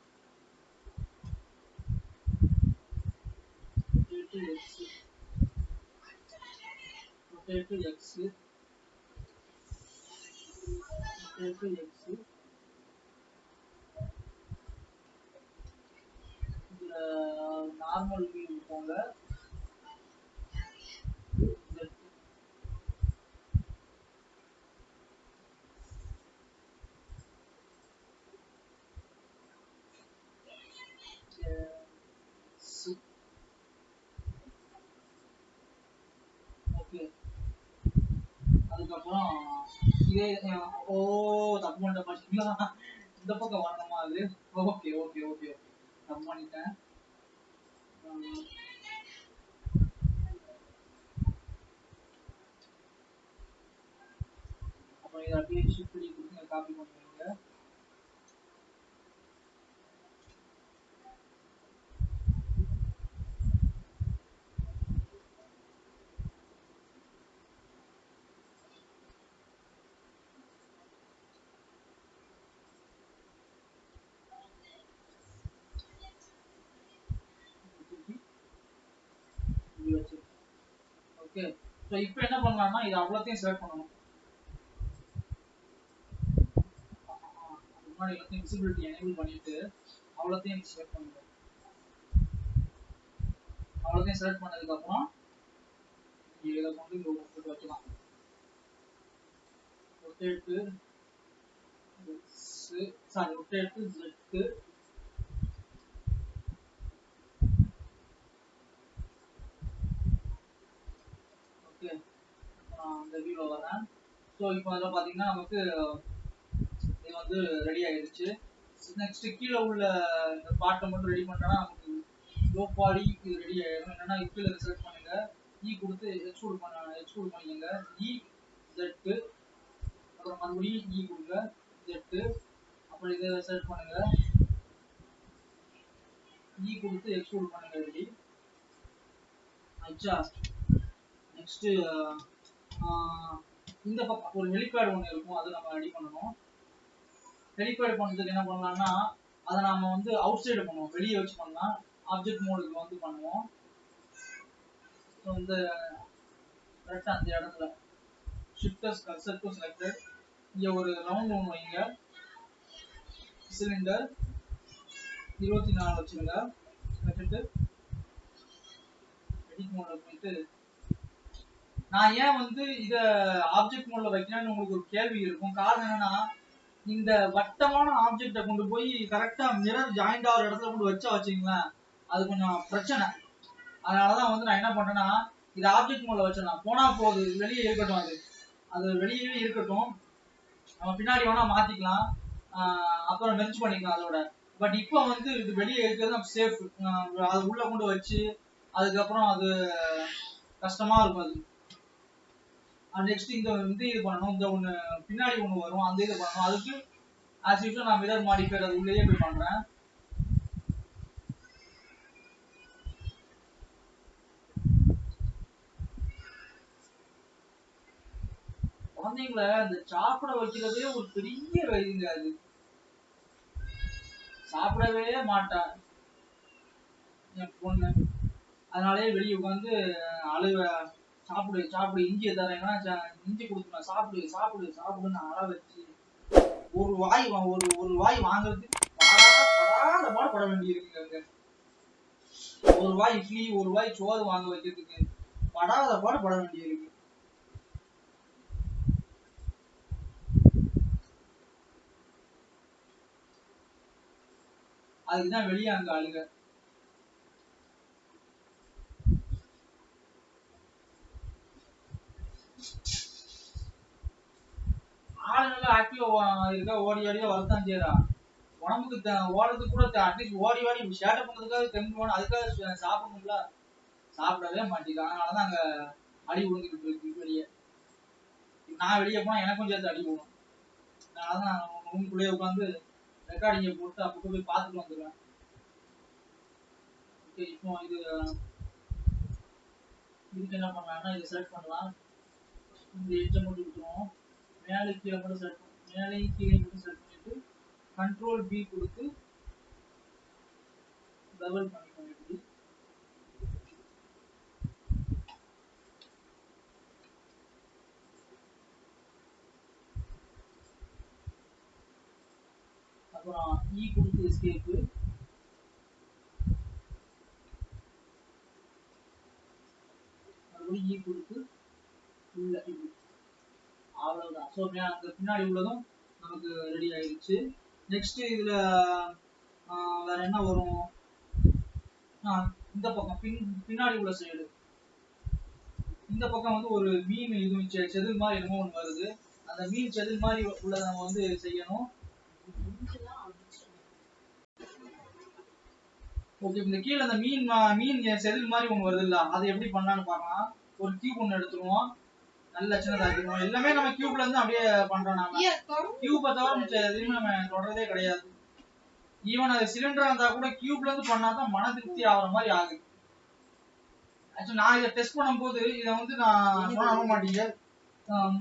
rotate X, rotate X, rotate X. இதுல நார்மல் வியூ போங்க. ஓகே, அதுக்கப்புறம் இதே ஓ தப்பு பண்ணிட்ட பாத்தீங்களா, இந்த பக்கம் வரணுமா அது. ஓகே ஓகே ஓகே ஓகே, தப்பு பண்ணிட்டேன். அப்புறம் இதை அப்படியே ஷிஃப்ட் பண்ணி கொடுத்து காப்பி பண்ணுவீங்க. ஓகே, ஸோ இப்போ என்ன பண்ணலாம்னா இது அவ்வளோத்தையும் செலக்ட் பண்ணணும். முன்னாடி எல்லாத்தையும் விசிபிலிட்டி எனேபிள் பண்ணிட்டு அவ்வளோத்தையும் செலக்ட் பண்ணுங்க. அவ்வளோத்தையும் செலக்ட் பண்ணதுக்கப்புறம் இதை கொண்டு இங்கே போட்டு வைக்கலாம். Rotate sorry rotate Z. Okay, அந்த வியூவில் வரேன். ஸோ இப்போ அதில் பார்த்தீங்கன்னா நமக்கு இது வந்து ரெடி ஆயிடுச்சு. நெக்ஸ்ட் கீழே உள்ள இந்த பார்ட்டை மட்டும் ரெடி பண்ணா நமக்கு லோ பாடி இது ரெடி ஆயிடும். என்னன்னா கீழே செலக்ட் பண்ணுங்க, இ கொடுத்து எக்ஸ்ட்ரூட் பண்ணிக்கோங்க, இ ஜெட்டு, அப்புறம் மறுபடியும் இ கொடுங்க ஜெட்டு, அப்புறம் இதை செலக்ட் பண்ணுங்க, இ கொடுத்து எக்ஸ்ட்ரூட் பண்ணுங்க. ரெடி ஆச்சா. நெக்ஸ்ட் இந்த பக்கம் ஒரு ஹெலிபேட் ஒன்று இருக்கும், அது நம்ம ரெடி பண்ணணும். ஹெலிபேட் பண்ணுறதுக்கு என்ன பண்ணலாம்னா அதை நாம வந்து அவுட் சைடு பண்ணுவோம், வெளியே வச்சு பண்ணலாம். ஆப்ஜெக்ட் மோடுக்கு வந்து பண்ணுவோம். ஸோ இந்த கரெக்டாக அந்த இடத்துல ஷிஃப்டர்ஸ் கர்சர் டு செலக்டட், இங்கே ஒரு ரவுண்ட் ஒன்று வைங்க. சிலிண்டர் 24 வச்சுருங்க. வச்சுட்டு எடிட் மோடில் போயிட்டு நான் ஏன் வந்து இதை ஆப்ஜெக்ட் மோடில் வைக்கிறேன்னு உங்களுக்கு ஒரு கேள்வி இருக்கும். காரணம் என்னன்னா இந்த வட்டமான ஆப்ஜெக்டை கொண்டு போய் கரெக்டா மிரர் ஜாயிண்ட் ஆகிற இடத்துல கொண்டு வச்சுங்களேன், அது கொஞ்சம் பிரச்சனை. அதனாலதான் வந்து நான் என்ன பண்றேன்னா இது ஆப்ஜெக்ட் மோட்ல வச்சிடலாம். போனா போகுது, வெளியே இருக்கட்டும், அது வெளியே இருக்கட்டும், நம்ம பின்னாடி வேணா மாத்திக்கலாம், அப்புறம் மெர்ஜ் பண்ணிக்கலாம் அதோட. பட் இப்போ வந்து இது வெளியே இருக்கிறது நம்ம சேஃப். அது உள்ள கொண்டு வச்சு அதுக்கப்புறம் அது கஷ்டமா இருக்கும். அது நெக்ஸ்ட் இந்த வந்து இது பண்ணணும், இந்த ஒன்று பின்னாடி ஒன்று வரும், அந்த இது பண்ணணும். அதுக்கு ஆஸ் யூஷுவல் நான் மிரர் மாடிஃபையர் அது உள்ளேயே போய் பண்றேன். குழந்தைங்கள அந்த சாப்பிட வைக்கிறதே ஒரு பெரிய இதுங்க. அது சாப்பிடவே மாட்டா என் பொண்ணு. அதனாலயே வெளியே உட்காந்து அழுவ, சாப்பிடு சாப்பிடு, இஞ்சியை தரேன்னா இஞ்சி கொடுத்துருவேன், சாப்பிடு சாப்பிடு சாப்பிடுன்னு அழ வச்சு ஒரு வாய் வாங்குறதுக்கு படாத பாடுபட வேண்டியிருக்குங்க. அங்க ஒரு வாய் இட்லி ஒரு வாய் சோறு வாங்க வைக்கிறதுக்கு படாத பாடுபட வேண்டியிருக்கு. அதுக்குதான் வெளியே அங்க அழுக. ஆளு நல்லா ஆக்டிவா இருக்கா, ஓடி ஓடி வரத்தான் செய்யறா. உடம்புக்கு ஓடுறதுக்கு கூட அட்லீஸ்ட் ஓடி ஓடி ஷேட்டை பண்றதுக்காக தெம்பு, அதுக்காக சாப்பிடணும்ல, சாப்பிடவே மாட்டேங்குது. அதனாலதான் அங்க அடி விழுந்துக்கிட்டு இருக்கு வெளியே. நான் வெளியே போனா எனக்கும் சேர்த்து அடி விடும். அதனாலதான் ரூமுக்குள்ளேயே உட்காந்து ரெக்கார்டிங்க போட்டு அப்போ போய் பார்த்துட்டு வந்துடுவேன். இப்போ இதுக்கு என்ன பண்ணலாம்னா இதை செலக்ட் பண்ணலாம். இந்த எட்ஜை மட்டும் கொடுத்துருவோம். மேலே கீழே மட்டும் செலக்ட் பண்ணி, மேலேயும் கீழே மட்டும் செலக்ட் பண்ணிட்டு கண்ட்ரோல் பி கொடுத்து டபுள் பண்ணிக்கோங்க. இப்படி அப்புறம் இ கொடுத்து எஸ்கேப்பு, மறுபடியும் இ கொடுத்து உள்ள இப்படி. அவ்வளவுதான். ஸோ அந்த பின்னாடி உள்ளதும் நமக்கு ரெடி ஆயிடுச்சு. நெக்ஸ்ட் இதுல வேற என்ன வரும்? இந்த பக்கம் பின்னாடி உள்ள சைடு, இந்த பக்கம் வந்து ஒரு மீன் இது செதில் மாதிரி என்னமோ ஒன்று வருது. அந்த மீன் செதில் மாதிரி உள்ளதை நம்ம வந்து செய்யணும். ஓகே, இந்த கீழே அந்த மீன் செதில் மாதிரி ஒன்று வருது இல்ல, அது எப்படி பண்ணலான்னு பார்க்கலாம். ஒரு கியூப் ஒன்று எடுத்துருவோம், நல்ல சின்னதாக்கிடுவோம். எல்லாமே நம்ம கியூப்ல இருந்து அப்படியே பண்றோம். நாம கியூபை தவிர எதுவுமே நம்ம தொடரதே கிடையாது. ஈவன் அது சிலிண்டரா இருந்தா கூட கியூப்ல இருந்து பண்ணாதான் மன திருப்தி ஆகிற மாதிரி ஆகுது. ஆக்சுவலி நான் இதை டெஸ்ட் பண்ணும்போது இதை வந்து நான் நம்ப மாட்டீங்க,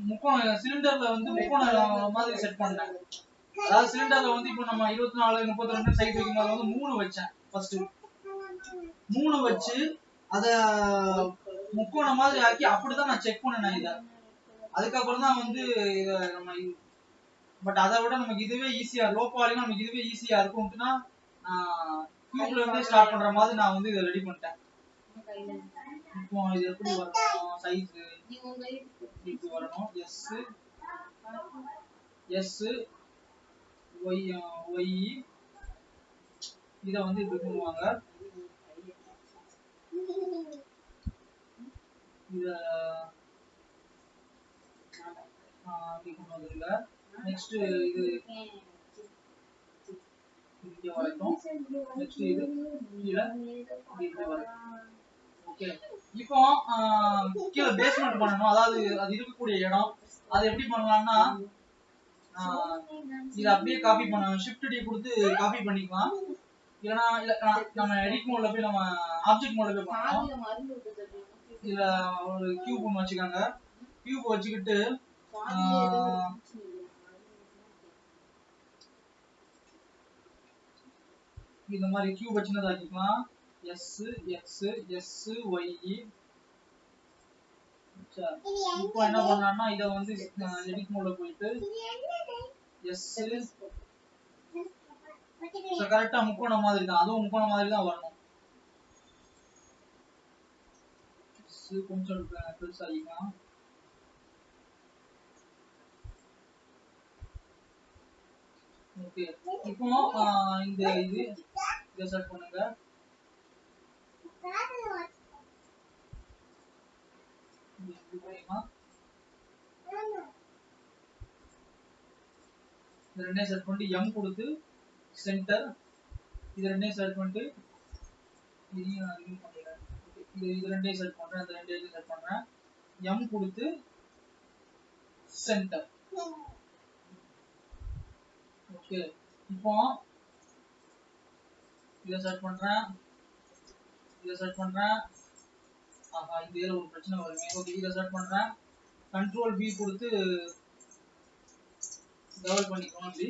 முக்கோணம் சிலிண்டர்ல வந்து முக்கோணம் மாதிரி செட் பண்ணேன். அதாவது சிலிண்டர்ல வந்து இப்போ நம்ம 24 32 சைஸ் வைக்கும்போது வந்து 3 வச்சேன். ஃபர்ஸ்ட் 3 வச்சு அத முக்கோணம் மாதிரி ஆக்கி அப்படிதான் நான் செக் பண்ணேன் இதை. அதுக்கப்புறம் தான் வந்து இதை நம்ம பட் அதை விட நமக்கு இதுவே ஈஸியா, லோ பாலினா நமக்கு இதுவே ஈஸியா இருக்கும்னா கியூப்ல இருந்தே ஸ்டார்ட் பண்ற மாதிரி நான் வந்து இதை ரெடி பண்ணிட்டேன். இப்போ இது எப்படி வரணும்? சைஸ் இப்படி வரணும். எஸ் ஒய் இத வந்து இப்படி பண்ணுவாங்க. இத இப்படி கொண்டு வந்துருங்க. நெக்ஸ்ட் இது இங்க வரட்டும். நெக்ஸ்ட் இது கீழே இப்படி வரட்டும். ஓகே, இப்போ கீழே பேஸ்மெண்ட் பண்ணணும். அதாவது அது இருக்கக்கூடிய இடம் அது எப்படி பண்ணலாம்னா இத அப்படியே காப்பி பண்ண, ஷிஃப்ட் டி கொடுத்து காப்பி பண்ணிக்கலாம். இல்லனா நம்ம எடிட் மோட்ல போய் நம்ம ஆப்ஜெக்ட் மோட்ல போய் பண்ணலாம். இதுல ஒரு கியூப் ஒன்று வச்சுக்காங்க. கியூப் வச்சுக்கிட்டு இந்த மாதிரி கியூப் வச்சுனதாக்கிக்கலாம். S Y. இப்போ என்ன பண்ணலாம்னா இதை வந்து எடிட் மோட்ல போயிட்டு கரெக்டா முக்கோணம் மாதிரி தான், அதுவும் முக்கோணம் மாதிரி தான் வரணும். கொஞ்சம் பெருசாகிக்கலாம். ஓகே, இப்போ இந்த இதை செட் பண்ணுங்க. இது ரெண்டையும் செட் பண்ணிட்டு எம் கொடுத்து சென்டர், இது ரெண்டையும் செட் பண்ணிட்டு இதையும் நான் ரிமூவ் பண்ணிடுறேன். இது ரெண்டையும் செட் பண்றேன், இந்த ரெண்டையும் செட் பண்றேன். எம் கொடுத்து சென்டர். ஓகே, இப்போ இதை செட் பண்றேன், இதை செட் பண்றேன். ஆஹா, இந்த ஒரு பிரச்சனை வருமே. ஓகே, இதை செட் பண்றேன், கண்ட்ரோல் பி கொடுத்து டெவலப் பண்ணிக்கணும். அப்படி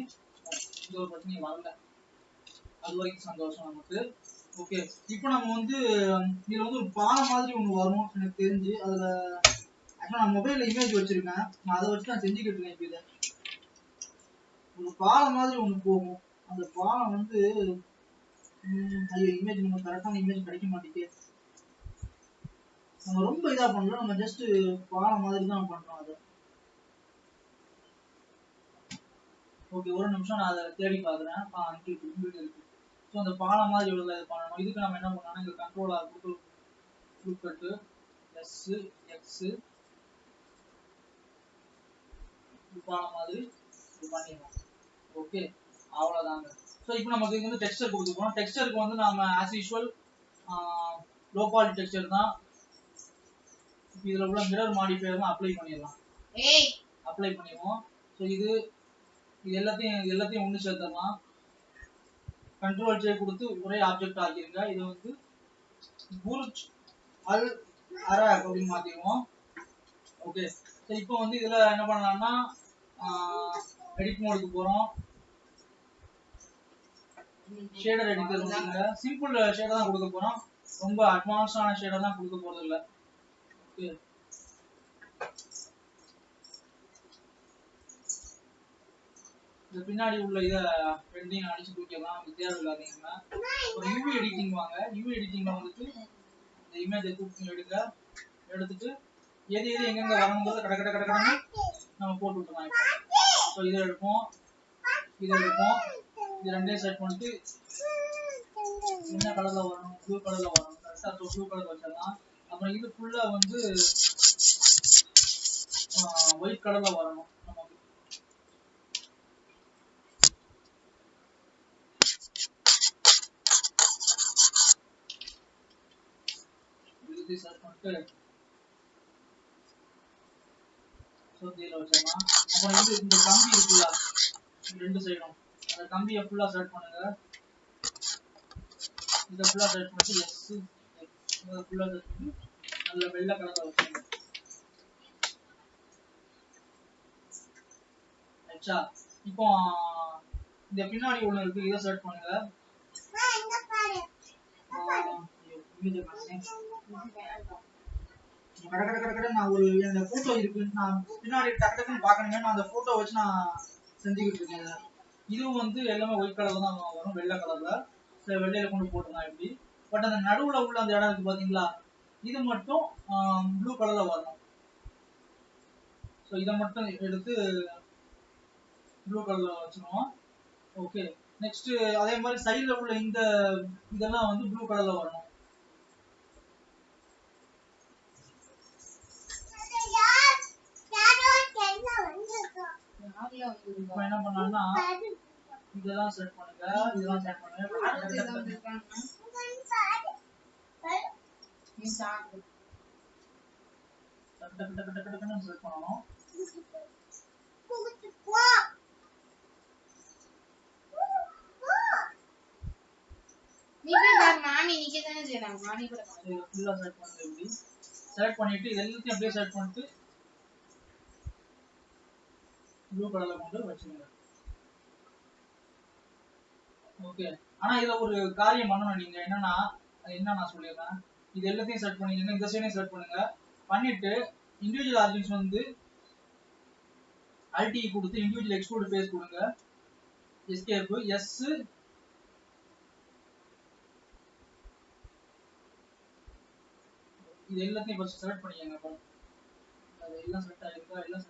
இந்த ஒரு பிரச்சனையும் வரல, அது வரைக்கும் சந்தோஷம் நமக்கு. ஓகே, இப்போ நம்ம வந்து இதுல வந்து ஒரு பாலம் மாதிரி ஒன்று வரும் எனக்கு தெரிஞ்சு. அதுல ஆக்சுவலா நான் மொபைல்ல இமேஜ் வச்சிருக்கேன், நான் அதை வச்சு நான் செஞ்சுக்கிட்டு இருக்கேன். இப்போ இதை ஒரு பாலம் மாதிரி ஒன்று போகும். அந்த பாலம் வந்து ஐயோ இமேஜ் நம்ம கரெக்டான இமேஜ் கிடைக்க மாட்டேங்குது. நம்ம ரொம்ப இதா பண்ணல, நம்ம ஜஸ்ட் பாலம் மாதிரி தான் பண்றோம் அதை. ஓகே, ஒரு நிமிஷம் நான் அதை தேடி பார்க்குறேன். இருக்கு. ஸோ அந்த பாலம் மாதிரி உள்ள இது பண்ணணும். இதுக்கு நம்ம என்ன பண்ணோம்னா இங்கே கண்ட்ரோல் கொடுத்துட்டு எஸ் எக்ஸ் பாலம் மாதிரி இது பண்ணிடலாம். ஓகே, அவ்வளோதாங்க. ஸோ இப்போ நமக்கு இங்கே வந்து டெக்ஸ்டர் கொடுத்துருக்கோம். டெக்ஸ்டருக்கு வந்து நம்ம as usual low quality Dexter தான். இதில் உள்ள மிரர் மாடிஃபையர் தான் அப்ளை பண்ணிடலாம். அப்ளை பண்ணிடுவோம். ஸோ இது எல்லாத்தையும் ஒன்று சேர்த்துடலாம். கண்ட்ரோல் ஜே கொடுத்து ஒரே ஆப்ஜெக்ட் ஆக்கிருங்க. இது வந்து புர்ஜ் அல் அராக் அப்படின்னு மாத்திடுவோம். ஓகே, ஸோ இப்போ வந்து இதுல என்ன பண்ணலாம்னா எடிட் மோடுக்கு போறோம். ஷேடர் எடிட்டர் கொடுங்க. சிம்பிள் ஷேடர் தான் கொடுக்க போறோம், ரொம்ப அட்வான்ஸ்டான ஷேடர் தான் கொடுக்க போறது இல்லை. ஓகே, இந்த பின்னாடி உள்ள இதை ரெண்டையும் அடிச்சு தூக்கிடலாம், தேவையில்லாதீங்கன்னா. ஒரு யூவி எடிட்டிங் வாங்க. யூவி எடிட்டிங்ல வந்துட்டு இந்த இமேஜை தூக்கி எடுத்துட்டு எது எங்கெங்க வரணுங்கிறத கடன்னு நம்ம போட்டு விட்டுலாம். ஸோ இதை எடுப்போம், இது ரெண்டையும் செட் பண்ணிட்டு என்ன கலர்ல வரணும், ப்ளூ கலர்ல வரணும். கரெக்டாக ப்ளூ கலர் வச்சிடலாம். அப்புறம் இது ஃபுல்லா வந்து ஒயிட் கலர்ல வரணும். செட் பண்ணிட்டு வச்சிடலாம். அப்புறம் இது இந்த கம்பி இருக்குல்ல ரெண்டு சைடும், அந்த கம்பியை ஃபுல்லா செட் பண்ணுங்க. இதை ஃபுல்லா செட் பண்ணிட்டு எஸ் ஃபுல்லா செட் பண்ணி நல்ல வெள்ளை கலர்ல வச்சுருங்க. ஆச்சா, இப்போ இந்த பின்னாடி ஒண்ணு இருக்கு, இதை செட் பண்ணுங்க. நான் ஒரு அந்த போட்டோ இருக்கு, நான் பின்னாடி டக்குன்னு பார்க்கணுமே, நான் அந்த போட்டோ வச்சு நான் செஞ்சுக்கிட்டு இருக்கேன். இதுவும் வந்து எல்லாமே ஒயிட் கலர்ல தான் வரும், வெள்ளை கலர்ல. வெள்ளையில கொண்டு போட்டுருந்தேன் இப்படி. பட் அந்த நடுவுல உள்ள அந்த இடம் இருக்கு பாத்தீங்களா, இது மட்டும் ப்ளூ கலர்ல வரணும். ஸோ இதை மட்டும் எடுத்து ப்ளூ கலர்ல வச்சுருவோம். ஓகே, நெக்ஸ்ட் அதே மாதிரி சைடுல உள்ள இந்த இதெல்லாம் வந்து ப்ளூ கலர்ல வரணும். இப்போ என்ன பண்ணலாம்னா இதெல்லாம் செட் பண்ணுங்க, இதெல்லாம் செட் பண்ணுங்க. டக்கு செட் பண்ணணும். செலக்ட் பண்ணிட்டு எல்லாத்தையும் அப்படியே செலக்ட் பண்ணிட்டு ப்ளூ கலர்ல கொண்டு வச்சுருங்க. ஓகே, ஆனா இதுல ஒரு காரியம் பண்ணணும் நீங்க. என்னன்னா என்ன நான் சொல்லிடுறேன், இது எல்லாத்தையும் செலக்ட் பண்ணிக்கங்க, இந்த சைடையும் செலக்ட் பண்ணுங்க. பண்ணிட்டு இண்டிவிஜுவல் ஆர்ஜின்ஸ் வந்து அல்டி கொடுத்து இண்டிவிஜுவல் எக்ஸ்ட்ரூட் ஃபேஸ் கொடுங்க. எஸ்கேப் எஸ் இது எல்லாத்தையும் ஃபர்ஸ்ட் செலக்ட் பண்ணிக்கங்க. அது எல்லாம் செலக்ட் ஆயிருக்கா, எல்லாம்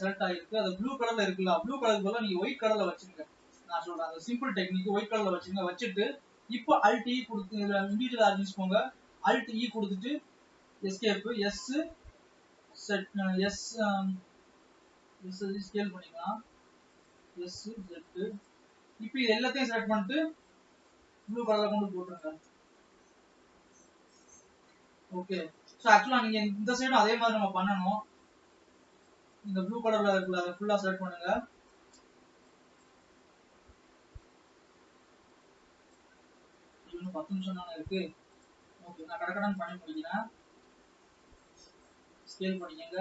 செலக்ட் ஆயிருக்கு. அது ப்ளூ கலர்ல இருக்குல்ல, ப்ளூ கலருக்கு பதிலா நீங்க ஒயிட் கலர்ல வச்சுருங்க. நான் சொல்றேன் அந்த சிம்பிள் டெக்னிக், ஒயிட் கலர்ல வச்சுருங்க. வச்சுட்டு இப்போ அல்ட் இ கொடுத்து இண்டிவிஜுவல் ஆர்ஜின்ஸ் போங்க, அல்ட் இ கொடுத்துட்டு escape S set S scale பண்ணிக்கலாம். எஸ் செட் இப்போ இது எல்லாத்தையும் செலக்ட் பண்ணிட்டு ப்ளூ கலர்ல கொண்டு போட்டுருங்க. ஓகே, ஸோ ஆக்சுவலா நீங்க இந்த சைடும் அதே மாதிரி நம்ம பண்ணணும். இந்த ப்ளூ கலர்ல இருக்குல்ல, அதை ஃபுல்லா செலக்ட் பண்ணுங்க. இன்னும் 10 நிமிஷம் தானே இருக்கு. ஓகே, நான் கடக்கடன் பண்ணி முடிக்கிறேன். ஸ்கேல் பண்ணிக்கங்க.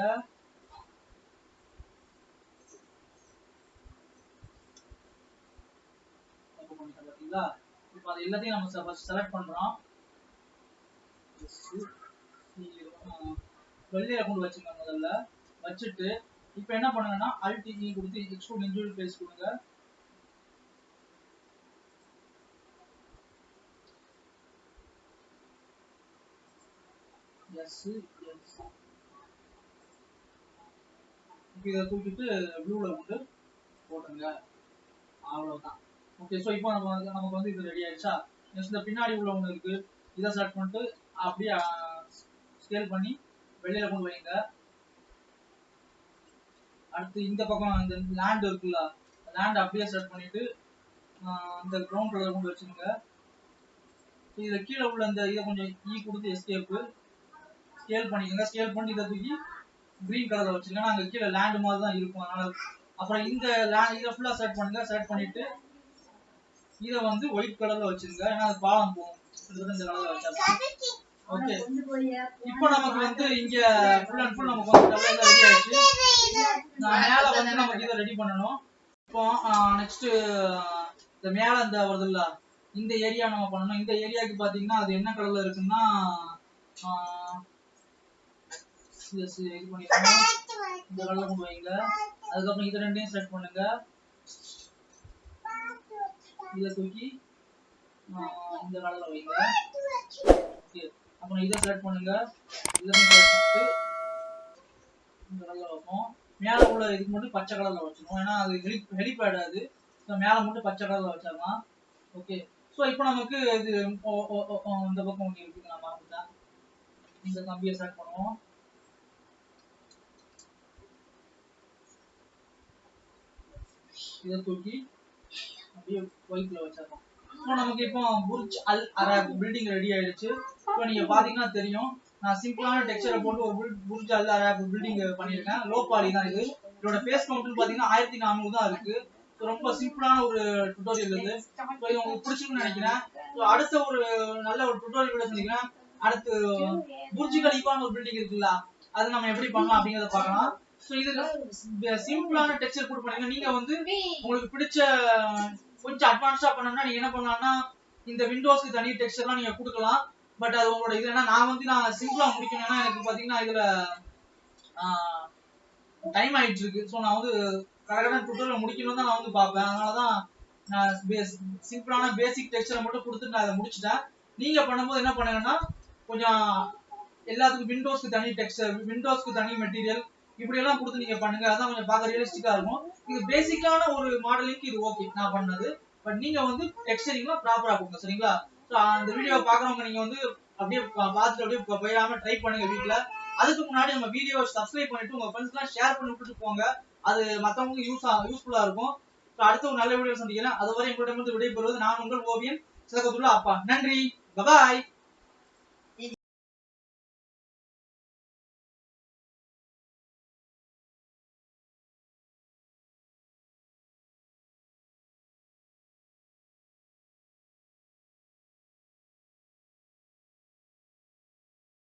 பண்ணிட்டோம் பாத்தீங்களா. இப்போ அது எல்லாத்தையும் நம்ம ஃபர்ஸ்ட் செலக்ட் பண்றோம். வெள்ளையில கொண்டு வச்சுங்க முதல்ல. வச்சுட்டு இப்போ என்ன பண்ணுங்கன்னா Alt E கொடுத்து எக்ஸ்ட்ரூட் இண்டிவிஜுவல் ஃபேஸ் கொடுங்க. S S. இப்போ இதை தூக்கிட்டு ப்ளூல கொண்டு போட்டுருங்க. அவ்வளவுதான். ஓகே. ஸோ இப்போ நமக்கு வந்து இது ரெடி ஆயிடுச்சா. நெக்ஸ்ட் இந்த பின்னாடி உள்ள ஒன்று இருக்கு, இதை செலக்ட் பண்ணிட்டு அப்படியே ஸ்கேல் பண்ணி வெளியில கொண்டு வைங்க. அடுத்து இந்த பக்கம் இந்த லேண்ட் இருக்குல்ல, லேண்ட் அப்படியே செலக்ட் பண்ணிட்டு இந்த ப்ரௌன் கலர் கொண்டு வச்சுருங்க. இதுல கீழே உள்ள இந்த இதை கொஞ்சம் கொடுத்து எஸ்கேப் ஸ்கேல் பண்ணிக்கோங்க. ஸ்கேல் பண்ணி இதை தூக்கி கிரீன் கலர்ல வச்சுருங்க. அங்கே கீழே லேண்ட் மாதிரி தான் இருக்கும், அதனால. அப்புறம் இந்த லேண்ட் இதை ஃபுல்லா செலக்ட் பண்ணுங்க. செலக்ட் பண்ணிட்டு இதை வந்து ஒயிட் கலர்ல வச்சிருங்க, ஏன்னா அது பாலம் போகும். இந்த கலர்ல வச்சாங்க. ஓகே. இப்போ நமக்கு வந்து இங்க ஃபுல் அண்ட் ஃபுல் நமக்கு வந்து கலர்ல ரெடி ஆயிடுச்சு. மேல வந்து நமக்கு இதை ரெடி பண்ணணும். இப்போ நெக்ஸ்ட் இந்த மேல இந்த வருதுல்ல, இந்த ஏரியா நம்ம பண்ணணும். இந்த ஏரியாவுக்கு பாத்தீங்கன்னா அது என்ன கலர்ல இருக்குன்னா இது பண்ணிக்கோங்க. இந்த கலர்ல கொண்டு வைங்க. அதுக்கப்புறம் இது ரெண்டையும் செலக்ட் பண்ணுங்க. இதை தூக்கி இந்த கலர்ல வைங்க. ஓகே. அப்புறம் இதை செலக்ட் பண்ணுங்க. இதெல்லாம் செலக்ட் பண்ணிட்டு இந்த கலர்ல வைப்போம். மேல உள்ள இதுக்கு மட்டும் பச்சை கலர்ல வச்சிருவோம், ஏன்னா அது ஹெலிபேட் அது. ஸோ மேல மட்டும் பச்சை கலர்ல வச்சிடலாம். ஓகே. ஸோ இப்போ நமக்கு இது இந்த பக்கம் ஒன்று இருக்குது, நான் மறந்துட்டேன். இந்த கம்பியை செலக்ட் பண்ணுவோம். இதை தூக்கி அப்படியே ஒயிட்ல வச்சிடலாம். ஸோ நமக்கு இப்போ Burj Al Arab building ready ஆயிடுச்சு. இப்போ நீங்க பாத்தீங்கன்னா தெரியும், நான் சிம்பிளான டெக்ஸ்சரை போட்டு ஒரு புர்ஜ் அல் அரப் பில்டிங் பண்ணியிருக்கேன். லோ பாலி தான் இது. இதோட ஃபேஸ் கவுண்ட் பாத்தீங்கன்னா 1400 தான் இருக்கு. ரொம்ப சிம்பிளான ஒரு டுட்டோரியல் இது. ஸோ இது உங்களுக்கு பிடிச்சிருக்குன்னு நினைக்கிறேன். ஸோ அடுத்த ஒரு நல்ல ஒரு டுட்டோரியல் வீடியோ சந்திக்கிறேன். அடுத்து புர்ஜ் கலீஃபான்னு ஒரு பில்டிங் இருக்குல்ல, அது நம்ம எப்படி பண்ணலாம் அப்படிங்கறத பார்க்கலாம். ஸோ இது சிம்பிளான டெக்ஸ்சர் போட்டு பண்ணீங்க. நீங்க வந்து உங்களுக்கு பிடிச்ச கொஞ்சம் அட்வான்ஸா பண்ணணும்னா நீங்க என்ன பண்ணலாம்னா இந்த விண்டோஸ்க்கு தனி டெக்ஸ்சர்லாம் நீங்க கொடுக்கலாம். பட் அது உங்களோட இது. ஏன்னா நான் சிம்பிளா முடிக்கணும்னா எனக்கு பாத்தீங்கன்னா இதுல டைம் ஆயிட்டு இருக்கு. ஸோ நான் வந்து கரெக்டான டுட்டோரியல் முடிக்கணும் தான் நான் வந்து பார்ப்பேன். அதனாலதான் நான் சிம்பிளான பேசிக் டெக்ஸ்சரை மட்டும் கொடுத்துட்டு நான் அதை முடிச்சுட்டேன். நீங்க பண்ணும்போது என்ன பண்ணுங்கன்னா கொஞ்சம் எல்லாத்துக்கும் விண்டோஸ்க்கு தனி டெக்ஸ்சர், விண்டோஸ்க்கு தனி மெட்டீரியல், இப்படி எல்லாம் கொடுத்து நீங்க பண்ணுங்க. அதான் கொஞ்சம் பார்க்க ரியலிஸ்டிக்கா இருக்கும். இது பேசிக்கான ஒரு மாடலிங்க்கு இது ஓகே நான் பண்ணது. பட் நீங்க வந்து டெக்ஸ்சரிங்லாம் ப்ராப்பரா கொடுங்க, சரிங்களா. ஸோ அந்த வீடியோவை பாக்குறவங்க நீங்க வந்து அப்படியே பார்த்துட்டு அப்படியே போயிடாம ட்ரை பண்ணுங்க வீட்டுல. அதுக்கு முன்னாடி நம்ம வீடியோவை சப்ஸ்கிரைப் பண்ணிட்டு உங்க ஃப்ரெண்ட்ஸ்லாம் ஷேர் பண்ணி விட்டுட்டு போங்க. அது மற்றவங்களுக்கு யூஸ்ஃபுல்லா இருக்கும். ஸோ அடுத்த ஒரு நல்ல வீடியோ சந்திக்கிறேன். அதுவரை உங்களிடமிருந்து விடைபெறுவது நான் உங்கள் ஓவியன் சிலகத்துள்ள அப்பா. நன்றி. பாய்.